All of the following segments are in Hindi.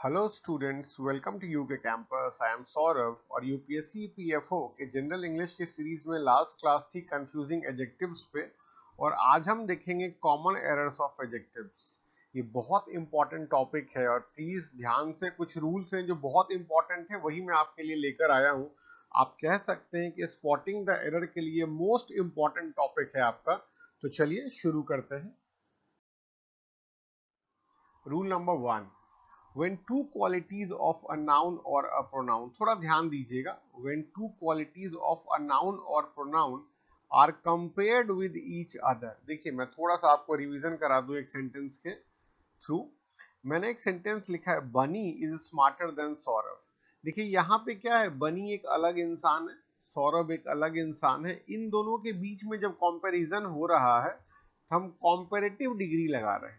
Hello students, welcome to UK campus. I am Saurabh और यूपीएससी पीएफओ के जनरल इंग्लिश की सीरीज में लास्ट क्लास थी कंफ्यूजिंग एडजेक्टिव्स पे, और आज हम देखेंगे कॉमन एरर्स ऑफ एडजेक्टिव्स। ये बहुत इंपॉर्टेंट टॉपिक है और प्लीज ध्यान से, कुछ रूल्स हैं जो बहुत इंपॉर्टेंट है, वही मैं आपके लिए लेकर आया हूँ। आप कह सकते हैं कि स्पॉटिंग द एरर के लिए मोस्ट इंपॉर्टेंट टॉपिक है आपका। तो चलिए शुरू करते हैं। Rule number 1, when two qualities of a noun or a pronoun, थोड़ा ध्यान दीजिएगा, when two qualities of a noun or pronoun are compared with each other। देखिए मैं थोड़ा सा आपको रिवीजन करा दूं एक सेंटेंस के थ्रू। मैंने एक सेंटेंस लिखा है, बनी इज स्मार्टर देन सौरभ। देखिए यहाँ पे क्या है, बनी एक अलग इंसान है, सौरभ एक अलग इंसान है। इन दोनों के बीच में जब कंपैरिजन हो रहा है तो हम कंपैरेटिव डिग्री लगा रहे हैं।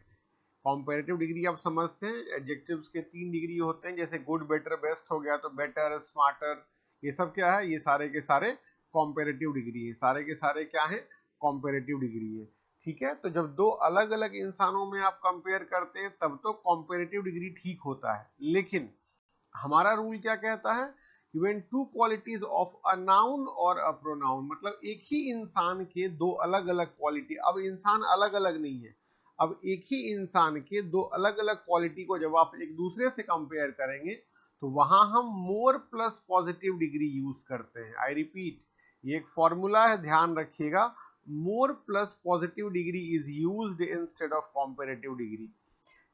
कॉम्पेरेटिव डिग्री आप समझते हैं, एडजेक्टिव्स के 3 डिग्री होते हैं, जैसे गुड, बेटर, बेस्ट हो गया, तो बेटर, स्मार्टर, ये सब क्या है, ये सारे के सारे कॉम्पेरेटिव डिग्री है। सारे के सारे क्या है, कॉम्पेरेटिव डिग्री है। ठीक है, तो जब दो अलग अलग इंसानों में आप कंपेयर करते हैं तब तो कॉम्पेरेटिव डिग्री ठीक होता है। लेकिन हमारा रूल क्या कहता है, when two qualities of a noun or a pronoun, मतलब एक ही इंसान के दो अलग अलग क्वालिटी, अब इंसान अलग अलग नहीं है, अब एक ही इंसान के दो अलग अलग क्वालिटी को जब आप एक दूसरे से कंपेयर करेंगे तो वहां हम मोर प्लस पॉजिटिव डिग्री यूज करते हैं। आई रिपीट, ये एक फॉर्मूला है, ध्यान रखिएगा। More plus positive degree is used instead of comparative degree.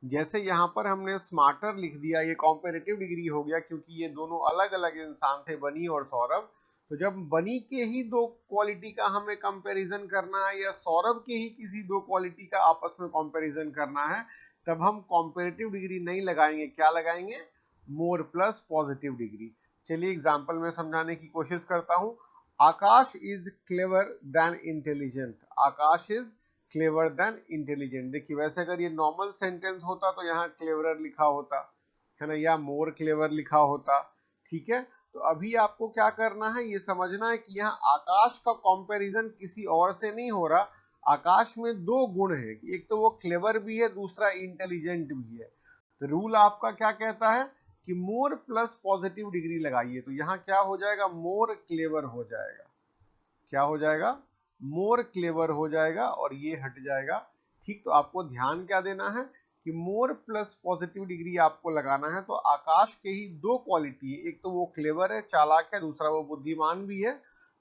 जैसे यहाँ पर हमने स्मार्टर लिख दिया, ये कॉम्पेरेटिव डिग्री हो गया क्योंकि ये दोनों अलग अलग इंसान थे, बनी और सौरभ। तो जब बनी के ही दो क्वालिटी का हमें कंपैरिजन करना है या सौरभ के ही किसी दो क्वालिटी का आपस में कंपैरिजन करना है, तब हम कॉम्पेरेटिव डिग्री नहीं लगाएंगे, क्या लगाएंगे, मोर प्लस पॉजिटिव डिग्री। चलिए एग्जाम्पल में समझाने की कोशिश करता हूं। Akash is clever than intelligent. Akash is clever than intelligent. देखिए वैसे अगर ये नॉर्मल सेंटेंस होता तो यहाँ क्लेवर लिखा होता है ना, या मोर क्लेवर लिखा होता। ठीक है, तो अभी आपको क्या करना है, ये समझना है कि यहाँ आकाश का कंपैरिजन किसी और से नहीं हो रहा। आकाश में दो गुण है, एक तो वो क्लेवर भी है, दूसरा इंटेलिजेंट भी है। तो रूल आपका क्या कहता है कि मोर प्लस पॉजिटिव डिग्री लगाइए, तो यहाँ क्या हो जाएगा, मोर क्लेवर हो जाएगा। क्या हो जाएगा, मोर क्लेवर हो जाएगा और ये हट जाएगा। ठीक, तो आपको ध्यान क्या देना है कि मोर प्लस पॉजिटिव डिग्री आपको लगाना है। तो आकाश के ही दो क्वालिटी है, एक तो वो क्लेवर है, चालाक है, दूसरा वो बुद्धिमान भी है।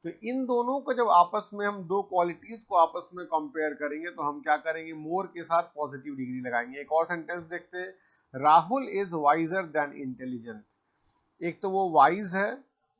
तो इन दोनों को जब आपस में हम दो क्वालिटीज को आपस में कंपेयर करेंगे तो हम क्या करेंगे, मोर के साथ पॉजिटिव डिग्री लगाएंगे। एक और सेंटेंस देखते हैं, Rahul is visor then intelligent. एक तो वो वाइज है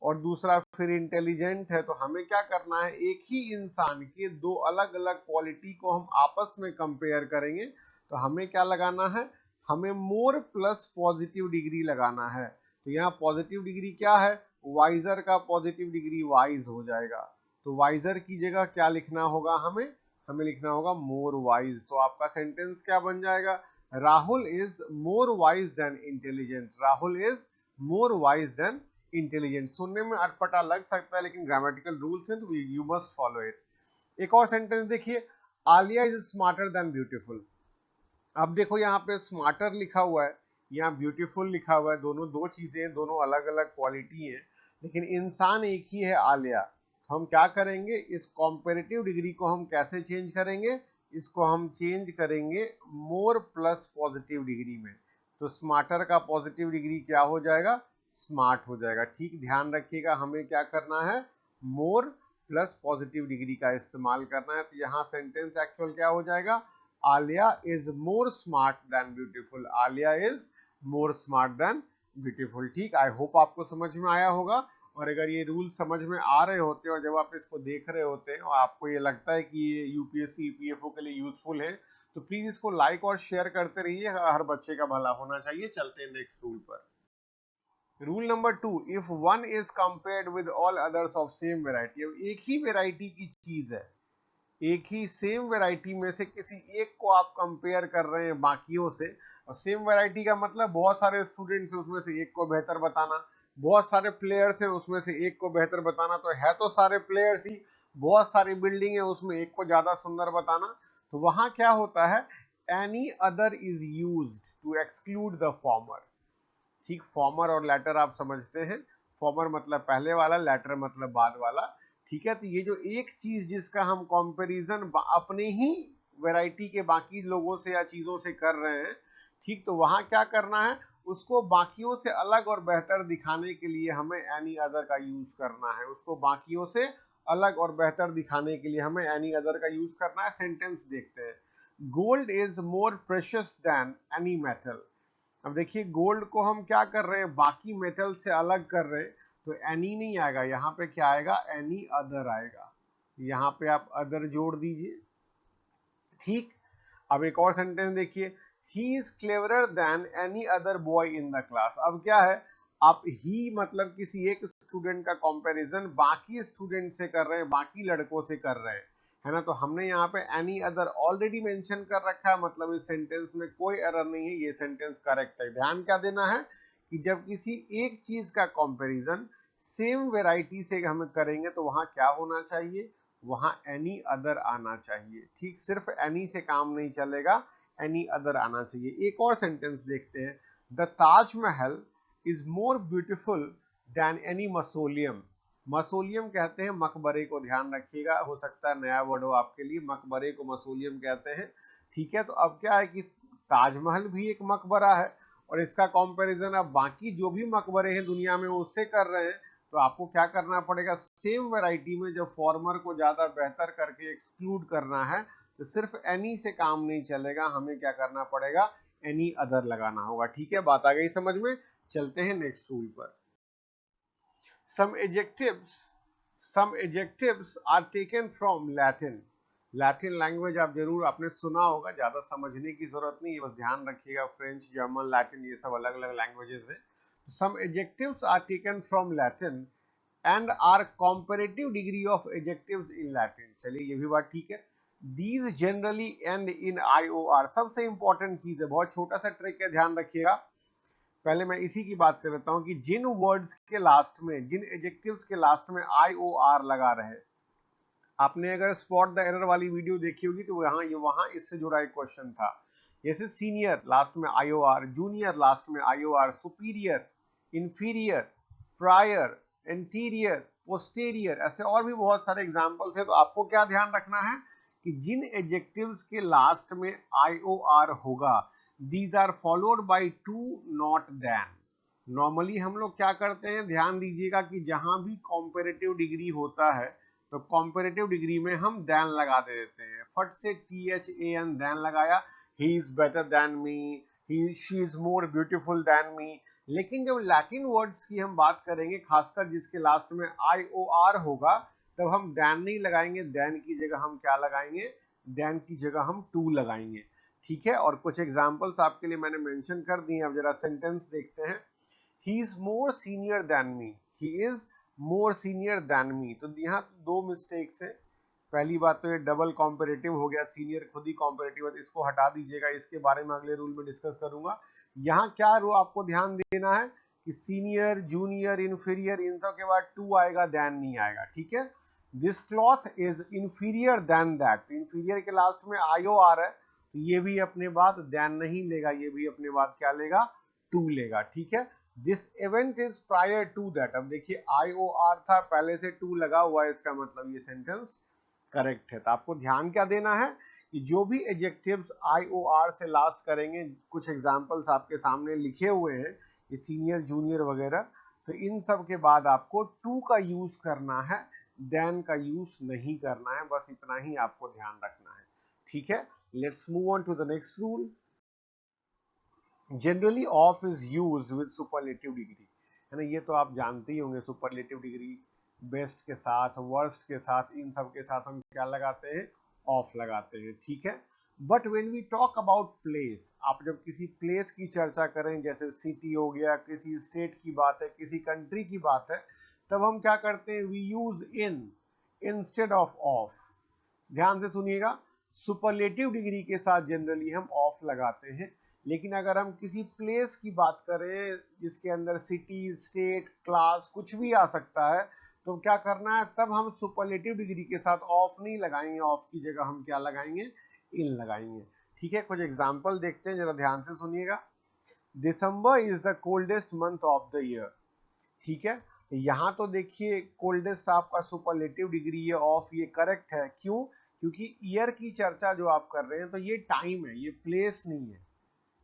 और दूसरा फिर इंटेलिजेंट है। तो हमें क्या करना है, एक ही इंसान के दो अलग अलग क्वालिटी को हम आपस में कंपेयर करेंगे तो हमें क्या लगाना है, हमें मोर प्लस पॉजिटिव डिग्री लगाना है। तो यहाँ पॉजिटिव डिग्री क्या है, वाइजर का पॉजिटिव डिग्री वाइज हो जाएगा। तो वाइजर की जगह क्या लिखना होगा, हमें हमें लिखना होगा मोर वाइज। तो आपका सेंटेंस क्या बन जाएगा, Rahul is more wise then intelligent. Rahul is more wise then intelligent. सुनने में अटपटा लग सकता है लेकिन ग्रामेटिकल रूल्स हैं तो यू मस्ट फॉलो इट। एक और सेंटेंस देखिए, Alia is smarter than beautiful. अब देखो यहाँ पे स्मार्टर लिखा हुआ है, यहाँ ब्यूटीफुल लिखा हुआ है, दोनों दो चीजें, दोनों अलग अलग क्वालिटी है, लेकिन इंसान एक ही है, आलिया। तो हम क्या करेंगे, इस कॉम्पेरेटिव डिग्री को हम कैसे चेंज करेंगे, इसको हम चेंज करेंगे मोर प्लस पॉजिटिव डिग्री में। तो स्मार्टर का पॉजिटिव डिग्री क्या हो जाएगा, स्मार्ट हो जाएगा। ठीक, ध्यान रखिएगा, हमें क्या करना है, मोर प्लस पॉजिटिव डिग्री का इस्तेमाल करना है। तो यहाँ सेंटेंस एक्चुअल क्या हो जाएगा, Alia is more smart than beautiful. Alia is more smart than beautiful. ठीक, आई होप आपको समझ में आया होगा। और अगर ये रूल समझ में आ रहे होते और जब आप इसको देख रहे होते हैं और आपको ये लगता है कि ये यूपीएससी पीएफओ के लिए यूजफुल है तो प्लीज इसको लाइक और शेयर करते रहिए, हर बच्चे का भला होना चाहिए। चलते हैं नेक्स्ट रूल पर। Rule number 2, if one is compared with all others of same variety. अब एक ही वेराइटी की चीज है, एक ही सेम वैरायटी में से किसी एक को आप कंपेयर कर रहे हैं बाकियों से। और सेम वैरायटी का मतलब बहुत सारे स्टूडेंट्स हैं उसमें से एक को बेहतर बताना, बहुत सारे प्लेयर्स हैं उसमें से एक को बेहतर बताना। तो है तो सारे प्लेयर्स ही, बहुत सारी बिल्डिंग है उसमें एक को ज्यादा सुंदर बताना। तो वहां क्या होता है, any other is used to exclude the former. ठीक, फॉर्मर और लैटर आप समझते हैं, फॉर्मर मतलब पहले वाला, लैटर मतलब बाद वाला। ठीक है, तो ये जो एक चीज जिसका हम कंपैरिजन अपने ही वैरायटी के बाकी लोगों से या चीजों से कर रहे हैं, ठीक, तो वहां क्या करना है, उसको बाकियों से अलग और बेहतर दिखाने के लिए हमें एनी अदर का यूज करना है। उसको बाकियों से अलग और बेहतर दिखाने के लिए हमें एनी अदर का यूज करना है। सेंटेंस देखते हैं, gold is more precious than any metal. अब देखिए गोल्ड को हम क्या कर रहे हैं, बाकी मेटल से अलग कर रहे हैं, तो एनी नहीं आएगा, यहाँ पे क्या आएगा, एनी अदर आएगा। यहाँ पे आप अदर जोड़ दीजिए। ठीक, अब एक और सेंटेंस देखिए, he is cleverer than any other boy in the class. अब क्या है, आप ही मतलब किसी एक स्टूडेंट का कंपैरिजन बाकी स्टूडेंट से कर रहे हैं, बाकी लड़कों से कर रहे हैं, है ना। तो हमने यहाँ पे एनी अदर ऑलरेडी मेंशन कर रखा है, मतलब इस सेंटेंस में कोई एरर नहीं है, ये सेंटेंस करेक्ट है। ध्यान क्या देना है कि जब किसी एक चीज का कंपैरिजन सेम वेराइटी से हम करेंगे तो वहां क्या होना चाहिए, वहां एनी अदर आना चाहिए। ठीक, सिर्फ एनी से काम नहीं चलेगा, एनी अदर आना चाहिए। एक और सेंटेंस देखते हैं, the Taj Mahal is more beautiful than any mausoleum. Mausoleum कहते हैं मकबरे को, ध्यान रखिएगा, हो सकता है नया वर्ड हो आपके लिए, मकबरे को मसोलियम कहते हैं। ठीक है, तो अब क्या है कि ताजमहल भी एक मकबरा है और इसका कंपैरिजन अब बाकी जो भी मकबरे हैं दुनिया में उससे कर रहे हैं, तो आपको क्या करना पड़ेगा, सेम वैरायटी में जब फॉर्मर को ज्यादा बेहतर करके एक्सक्लूड करना है तो सिर्फ एनी से काम नहीं चलेगा, हमें क्या करना पड़ेगा, एनी अदर लगाना होगा। ठीक है, बात आ गई समझ में। चलते हैं नेक्स्ट रूल पर। some adjectives are taken from Latin। Latin language आप जरूर आपने सुना होगा, ज्यादा समझने की जरूरत नहीं है, बस ध्यान रखिएगा, फ्रेंच, जर्मन, लैटिन ये सब अलग अलग लैंग्वेजेस हैं। some adjectives are taken from Latin and are comparative degree of adjectives in Latin। चलिए ये भी बात ठीक है। These generally end in IOR। सबसे इंपॉर्टेंट चीज है, बहुत छोटा सा ट्रिक है, ध्यान रखिएगा। पहले मैं इसी की बात कर लेता हूं कि जिन वर्ड्स के लास्ट में, जिन एडजेक्टिव्स के लास्ट में IOR लगा रहे, आपने अगर स्पॉट द एरर वाली वीडियो देखी होगी तो वहां इससे जुड़ा एक क्वेश्चन था। जैसे सीनियर लास्ट में IOR, जूनियर लास्ट में IOR, superior, inferior, prior, anterior, posterior, ऐसे और भी बहुत सारे एग्जांपल्स हैं। तो आपको क्या ध्यान रखना है कि जिन एडजेक्टिव्स के लास्ट में IOR होगा, these are followed by to not than. Normally हम लोग क्या करते हैं, ध्यान दीजिएगा कि जहां भी कॉम्पेरेटिव डिग्री होता है तो कॉम्पेरेटिव डिग्री में हम देन लगा देते हैं, फट से THAN देन लगाया, he is better than me, she is more beautiful than me. लेकिन जब लैटिन वर्ड्स की हम बात करेंगे, खासकर जिसके लास्ट में IOR होगा, तब हम देन नहीं लगाएंगे, देन की जगह हम क्या लगाएंगे, देन की जगह हम टू लगाएंगे। ठीक है, और कुछ एग्जांपल्स आपके लिए मैंने मेंशन कर दिए। अब जरा सेंटेंस देखते हैं, he is more senior than me, he is more senior than me। तो यहाँ दो मिस्टेक्स है। पहली बात तो ये डबल कॉम्पेरेटिव हो गया, सीनियर खुद ही कॉम्पेरेटिव है, तो इसको हटा दीजिएगा, इसके बारे में अगले रूल में डिस्कस करूंगा। यहाँ क्या रो आपको ध्यान देना है कि सीनियर, जूनियर, इंफीरियर, इन सब के बाद टू आएगा, देन नहीं आएगा। ठीक है, this cloth is inferior than that, inferior के लास्ट में IOR है, तो ये भी अपने बाद देन नहीं लेगा, ये भी अपने बाद क्या लेगा, टू लेगा। ठीक है, this event is prior to that. अब देखिए IOR था, पहले से टू लगा हुआ है, इसका मतलब ये सेंटेंस करेक्ट है। तो आपको ध्यान क्या देना है कि जो भी एडजेक्टिव्स IOR से लास्ट करेंगे, कुछ एग्जांपल्स आपके सामने लिखे हुए हैं, ये सीनियर, जूनियर वगैरह, तो इन सब के बाद आपको टू का यूज करना है, देन का यूज नहीं करना है, बस इतना ही आपको ध्यान रखना है। ठीक है, let's move on to the next rule. Generally of is used with superlative degree, है ना, ये तो आप जानते ही होंगे, सुपरलेटिव डिग्री बेस्ट के साथ, वर्स्ट के साथ, इन सब के साथ हम क्या लगाते हैं, ऑफ लगाते हैं। ठीक है, but when we talk about place, आप जब किसी प्लेस की चर्चा करें, जैसे सिटी हो गया, किसी स्टेट की बात है, किसी कंट्री की बात है, तब हम क्या करते हैं, we use in instead of of. ध्यान से सुनिएगा, सुपरलेटिव डिग्री के साथ जनरली हम ऑफ लगाते हैं, लेकिन अगर हम किसी प्लेस की बात करें जिसके अंदर सिटी, स्टेट, क्लास कुछ भी आ सकता है, तो क्या करना है, तब हम सुपरलेटिव डिग्री के साथ ऑफ नहीं लगाएंगे, ऑफ की जगह हम क्या लगाएंगे, इन लगाएंगे। ठीक है, कुछ एग्जांपल देखते हैं, जरा ध्यान से सुनिएगा। December is the coldest month of the year. ठीक है, यहाँ तो देखिए कोल्डेस्ट आपका सुपरलेटिव डिग्री है ऑफ, ये करेक्ट है। क्यों? क्योंकि ईयर की चर्चा जो आप कर रहे हैं तो ये टाइम है, ये प्लेस नहीं है।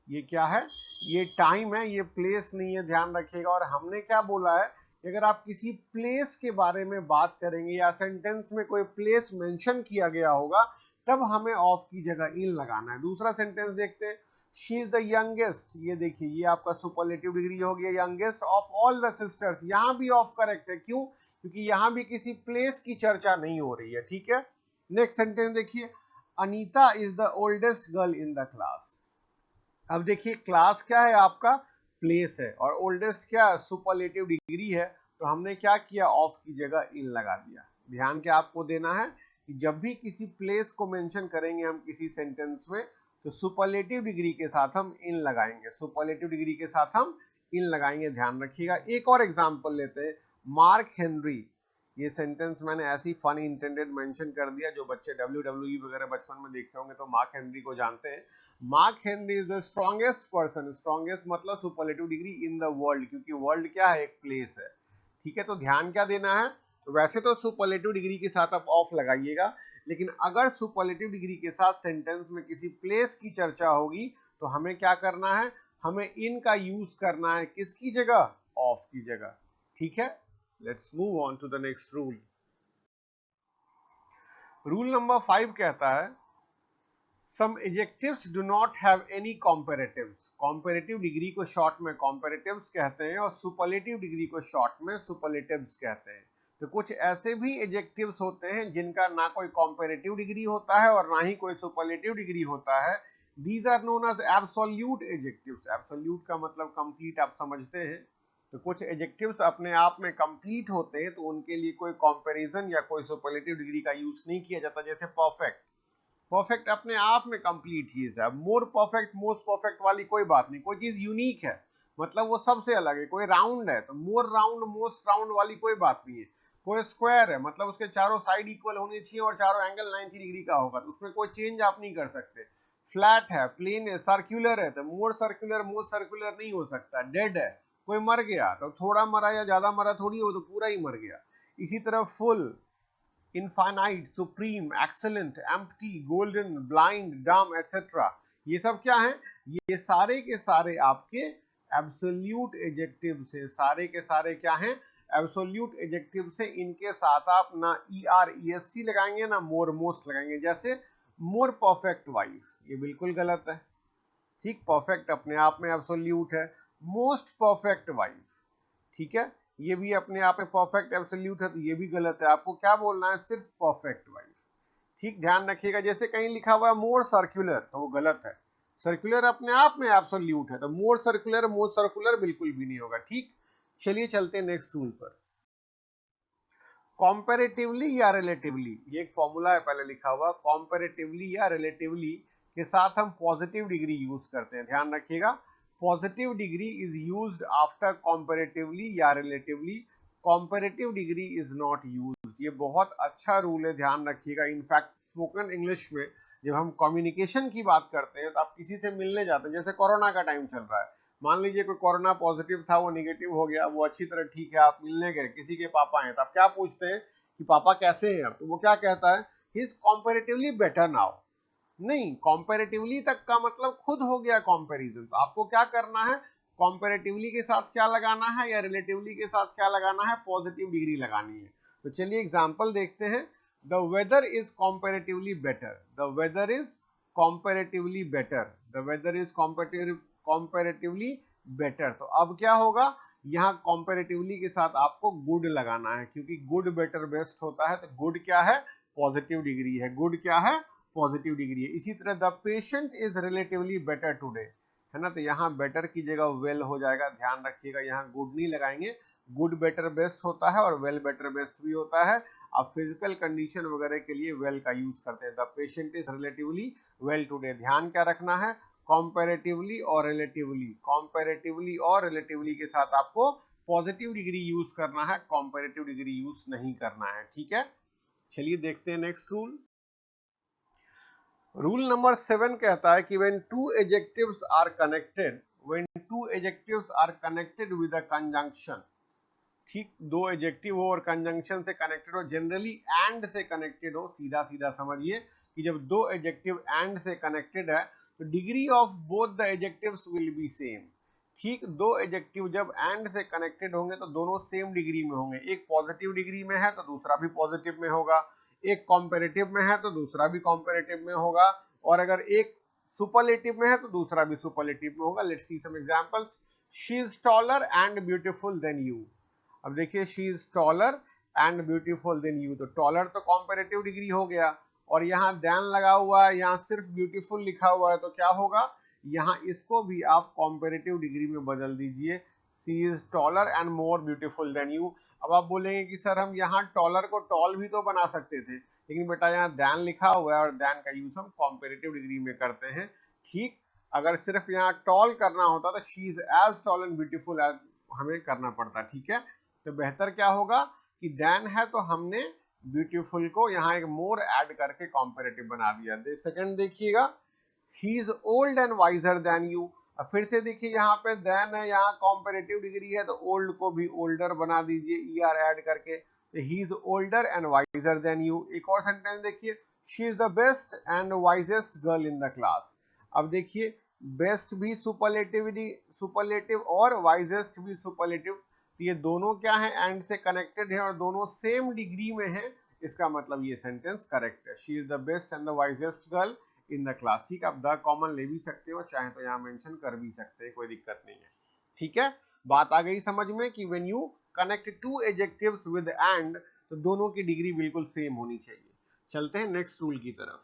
ये क्या है? ये टाइम है, ये प्लेस नहीं है, ध्यान रखिएगा। और हमने क्या बोला है, अगर आप किसी प्लेस के बारे में बात करेंगे या सेंटेंस में कोई प्लेस मेंशन किया गया होगा तब हमें ऑफ की जगह इन लगाना है। दूसरा सेंटेंस देखते हैं, शी इज द यंगेस्ट। ये देखिए, ये आपका सुपरलेटिव डिग्री हो गया, youngest of all the sisters. यहाँ भी ऑफ करेक्ट है। क्यों? क्योंकि यहाँ भी किसी प्लेस की चर्चा नहीं हो रही है। ठीक है, नेक्स्ट सेंटेंस देखिए, Anita is the oldest girl in the class. अब देखिए, क्लास क्या है आपका? प्लेस है, और ओल्डेस्ट क्या है? सुपरलेटिव डिग्री है। तो हमने क्या किया, ऑफ की जगह इन लगा दिया। ध्यान क्या आपको देना है कि जब भी किसी प्लेस को मेंशन करेंगे हम किसी सेंटेंस में तो सुपरलेटिव डिग्री के साथ हम इन लगाएंगे, सुपरलेटिव डिग्री के साथ हम इन लगाएंगे, ध्यान रखिएगा। एक और एग्जांपल लेते हैं, मार्क हेनरी। ये सेंटेंस मैंने ऐसी फन इंटेंडेड मेंशन कर दिया, जो बच्चे WWE वगैरह बचपन में देखते होंगे तो मार्क हेनरी को जानते हैं। Mark Henry is the strongest person, strongest मतलब superlative degree in the world, क्योंकि वर्ल्ड क्या है? एक प्लेस है। ठीक है, तो ध्यान क्या देना है, तो वैसे तो सुपरलेटिव डिग्री के साथ आप ऑफ लगाइएगा, लेकिन अगर सुपरलेटिव डिग्री के साथ सेंटेंस में किसी प्लेस की चर्चा होगी तो हमें क्या करना है, हमें इन का यूज करना है, किसकी जगह? ऑफ की जगह। ठीक है, let's move on to the next rule. Rule number 5 कहता है, some adjectives do not have any comparatives। comparative degree को शॉर्ट में comparatives कहते हैं और superlative डिग्री को शॉर्ट में superlatives कहते हैं। तो कुछ ऐसे भी adjectives होते हैं जिनका ना कोई comparative डिग्री होता है और ना ही कोई superlative डिग्री होता है। These are known as absolute adjectives। absolute का मतलब complete, आप समझते हैं। तो कुछ एडजेक्टिव्स अपने आप में कंप्लीट होते हैं तो उनके लिए कोई कंपैरिजन या कोई सुपरलेटिव डिग्री का यूज नहीं किया जाता। जैसे परफेक्ट, परफेक्ट अपने आप में कंप्लीट चीज है। मोर परफेक्ट, मोस्ट परफेक्ट वाली कोई बात नहीं, कोई चीज यूनिक है मतलब वो सबसे अलग है। कोई राउंड है तो मोर राउंड, मोस्ट राउंड वाली कोई बात नहीं है। कोई स्क्वायर है मतलब उसके चारों साइड इक्वल होनी चाहिए और चारों एंगल 90 डिग्री का होगा, तो उसमें कोई चेंज आप नहीं कर सकते। फ्लैट है, प्लेन है, सर्कुलर है तो मोर सर्कुलर, मोस्ट सर्कुलर नहीं हो सकता। डेड है, कोई मर गया तो थोड़ा मरा या ज्यादा मरा थोड़ी हो, तो पूरा ही मर गया। इसी तरह full, infinite, supreme, excellent, empty, golden, blind, डम एटसेट्रा, ये सब क्या है? ये सारे के सारे आपके एब्सोल्यूट एडजेक्टिव से, सारे के सारे क्या हैं? एब्सोल्यूट एडजेक्टिव से। इनके साथ आप ना ER EST लगाएंगे ना मोर मोस्ट लगाएंगे। जैसे मोर परफेक्ट वाइफ, ये बिल्कुल गलत है। ठीक, परफेक्ट अपने आप में एब्सोल्यूट है। मोस्ट परफेक्ट वाइफ, ठीक है, ये भी अपने आप में परफेक्ट एब्सोल्यूट है, तो ये भी गलत है। आपको क्या बोलना है? सिर्फ परफेक्ट वाइफ। ठीक, ध्यान रखिएगा। जैसे कहीं लिखा हुआ है मोर सर्कुलर, तो वो गलत है। सर्कुलर अपने आप में एब्सोल्यूट है, तो मोर सर्कुलर, मोर सर्कुलर बिल्कुल भी नहीं होगा। ठीक, चलिए चलते हैं नेक्स्ट रूल पर। कॉम्पेरेटिवली या रिलेटिवली, ये एक फॉर्मूला है पहले लिखा हुआ। कॉम्पेरेटिवली या रिलेटिवली के साथ हम पॉजिटिव डिग्री यूज करते हैं, ध्यान रखिएगा। Positive degree is used after comparatively या relatively. Comparative degree is not used. ये बहुत अच्छा रूल है, ध्यान रखिएगा। इनफैक्ट स्पोकन इंग्लिश में जब हम कम्युनिकेशन की बात करते हैं तो आप किसी से मिलने जाते हैं, जैसे कोरोना का टाइम चल रहा है, मान लीजिए कोई कोरोना पॉजिटिव था, वो निगेटिव हो गया, वो अच्छी तरह ठीक है, आप मिलने गए, किसी के पापा हैं, तो आप क्या पूछते हैं कि पापा कैसे हैं? तो वो क्या कहता है? He is comparatively better now. नहीं, कॉम्पेरेटिवली तक का मतलब खुद हो गया कंपैरिजन। तो आपको क्या करना है? कॉम्पेरेटिवली के साथ क्या लगाना है या रिलेटिवली के साथ क्या लगाना है? पॉजिटिव डिग्री लगानी है। तो चलिए एग्जांपल देखते हैं। The weather is comparatively better, the weather is comparatively better, the weather is comparatively better. तो अब क्या होगा? यहाँ कॉम्पेरेटिवली के साथ आपको गुड लगाना है, क्योंकि गुड बेटर बेस्ट होता है। तो गुड क्या है? पॉजिटिव डिग्री है। गुड क्या है? पॉजिटिव डिग्री है। इसी तरह the patient is relatively better today, है ना, तो यहाँ बेटर की जगह वेल हो जाएगा। ध्यान रखिएगा, यहाँ गुड नहीं लगाएंगे। गुड बेटर बेस्ट होता है और वेल बेटर बेस्ट भी होता है। आप फिजिकल कंडीशन वगैरह के लिए वेल का यूज करते हैं। The patient is relatively well today. ध्यान क्या रखना है? कंपैरेटिवली और रिलेटिवली, कंपैरेटिवली और रिलेटिवली के साथ आपको पॉजिटिव डिग्री यूज करना है, कंपैरेटिव डिग्री यूज नहीं करना है। ठीक है, चलिए देखते हैं नेक्स्ट रूल। रूल नंबर 7 कहता है कि when two adjectives are connected, when two adjectives are connected with a conjunction. ठीक, दो एडजेक्टिव हो और कंजंक्शन से कनेक्टेड हो, जनरली एंड से कनेक्टेड हो, सीधा सीधा समझिए कि जब दो एडजेक्टिव एंड से कनेक्टेड है तो degree of both the adjectives will be same. ठीक, दो एडजेक्टिव जब एंड से कनेक्टेड होंगे तो दोनों सेम डिग्री में होंगे, एक पॉजिटिव डिग्री में है तो दूसरा भी पॉजिटिव में होगा, एक कॉम्पेरेटिव में है तो दूसरा भी कॉम्पेरेटिव में होगा, और अगर एक सुपरलेटिव में है तो दूसरा भी सुपरलेटिव में होगा। Let's see some examples. She is taller and beautiful than you. अब देखिए, she is taller and beautiful than you, तो टॉलर तो कॉम्पेरेटिव डिग्री हो गया, और यहाँ देन लगा हुआ है, यहाँ सिर्फ ब्यूटीफुल लिखा हुआ है, तो क्या होगा, यहाँ इसको भी आप कॉम्पेरेटिव डिग्री में बदल दीजिए, she is taller and more beautiful than you. अब आप बोलेंगे कि सर हम यहाँ टॉलर को टॉल भी तो बना सकते थे, लेकिन बेटा यहाँ देन लिखा हुआ है और देन का यूज हम कॉम्पेरेटिव डिग्री में करते हैं। ठीक, अगर सिर्फ यहाँ टॉल करना होता तो she is as tall and beautiful as हमें करना पड़ता। ठीक है, तो बेहतर क्या होगा कि देन है तो हमने ब्यूटीफुल को यहाँ एक मोर ऐड करके कॉम्पेरेटिव बना दिया। सेकंड देखिएगा, he is old and visor then you. अब फिर से देखिए, यहाँ पे देन है, यहाँ कॉम्पेरेटिव डिग्री है, तो ओल्ड को भी ओल्डर बना दीजिए ईआर ऐड करके, he is older and visor then you. एक और सेंटेंस देखिए, she is the best and wisest girl in the class. अब देखिए, बेस्ट भी सुपरलेटिव और वाइजेस्ट भी सुपरलेटिव, ये दोनों क्या है, एंड से कनेक्टेड है और दोनों सेम डिग्री में है, इसका मतलब ये सेंटेंस करेक्ट है। She is the best and the wisest girl in the class. ठीक, आप द कॉमन ले भी सकते हो, चाहे तो यहाँ मेंशन कर भी सकते हैं, कोई दिक्कत नहीं है। ठीक है, बात आ गई समझ में कि when you connect two adjectives with and तो दोनों की डिग्री बिल्कुल सेम होनी चाहिए। चलते हैं नेक्स्ट रूल की तरफ।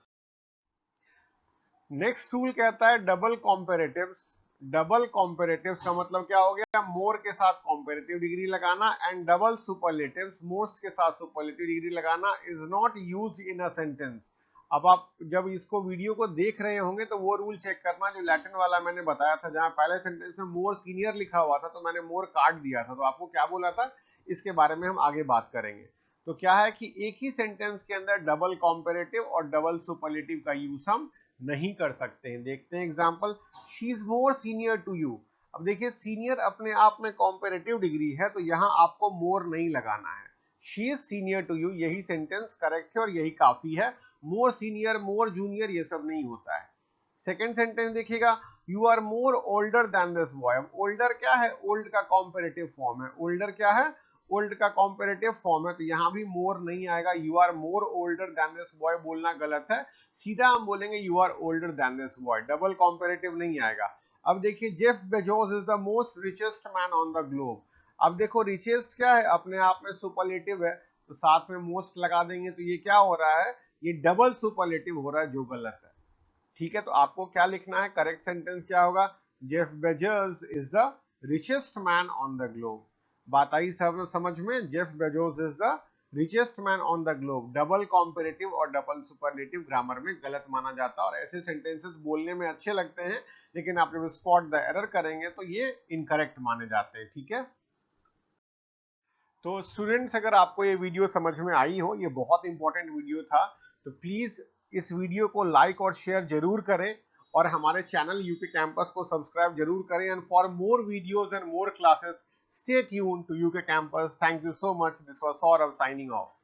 नेक्स्ट रूल कहता है डबल कॉम्पेरेटिव्स। डबल कॉम्पेरेटिव्स का मतलब क्या हो गया, मोर के साथ कॉम्पेरेटिव डिग्री लगाना, एंड डबल सुपरलेटिव्स मोस्ट के साथ सुपरलेटिव डिग्री लगाना is not used in a sentence. अब आप जब इसको वीडियो को देख रहे होंगे तो वो रूल चेक करना जो लैटिन वाला मैंने बताया था, जहां पहले सेंटेंस में मोर सीनियर लिखा हुआ था तो मैंने मोर काट दिया था, तो आपको क्या बोला था, इसके बारे में हम आगे बात करेंगे। तो क्या है कि एक ही सेंटेंस के अंदर डबल कॉम्पेरेटिव और डबल सुपरलेटिव का यूज हम नहीं कर सकते हैं। देखते हैं example, she is more senior to you. अब देखिए, सीनियर अपने आप में कॉम्पेरेटिव डिग्री है, तो यहाँ आपको मोर नहीं लगाना है, she is senior to you, यही सेंटेंस करेक्ट है और यही काफी है। मोर सीनियर, मोर जूनियर ये सब नहीं होता है। सेकेंड सेंटेंस देखिएगा, you are more older than this boy. अब ओल्डर क्या है, ओल्ड का कॉम्पेरेटिव फॉर्म है, ओल्डर क्या है, ओल्ड का कॉम्पेरेटिव फॉर्म है, तो यहाँ भी मोर नहीं आएगा, you are more older than this boy बोलना गलत है, सीधा हम बोलेंगे you are older than this boy, double comparative नहीं आएगा। अब देखिए, Jeff Bezos is the most richest man on the globe. अब देखो, रिचेस्ट क्या है, अपने आप में सुपरलेटिव है, तो साथ में मोस्ट लगा देंगे, तो ये क्या हो रहा है, ये डबल सुपरलेटिव हो रहा है, जो गलत है। ठीक है, तो आपको क्या लिखना है, करेक्ट सेंटेंस क्या होगा, Jeff Bezos is the richest man on the globe. बात आई सब समझ में, Jeff Bezos is the richest man on the globe. Double comparative और डबल सुपरलेटिव ग्रामर में गलत माना जाता है, और ऐसे सेंटेंसेस बोलने में अच्छे लगते हैं, लेकिन आप जब स्पॉट द एरर करेंगे तो ये इनकरेक्ट माने जाते हैं। ठीक है, तो स्टूडेंट्स, अगर आपको ये वीडियो समझ में आई हो, ये बहुत इंपॉर्टेंट वीडियो था, तो प्लीज इस वीडियो को लाइक और शेयर जरूर करें, और हमारे चैनल यूके कैंपस को सब्सक्राइब जरूर करें। And for more videos and more classes, stay tuned to UK Campus. Thank you so much. This was Saurav signing off.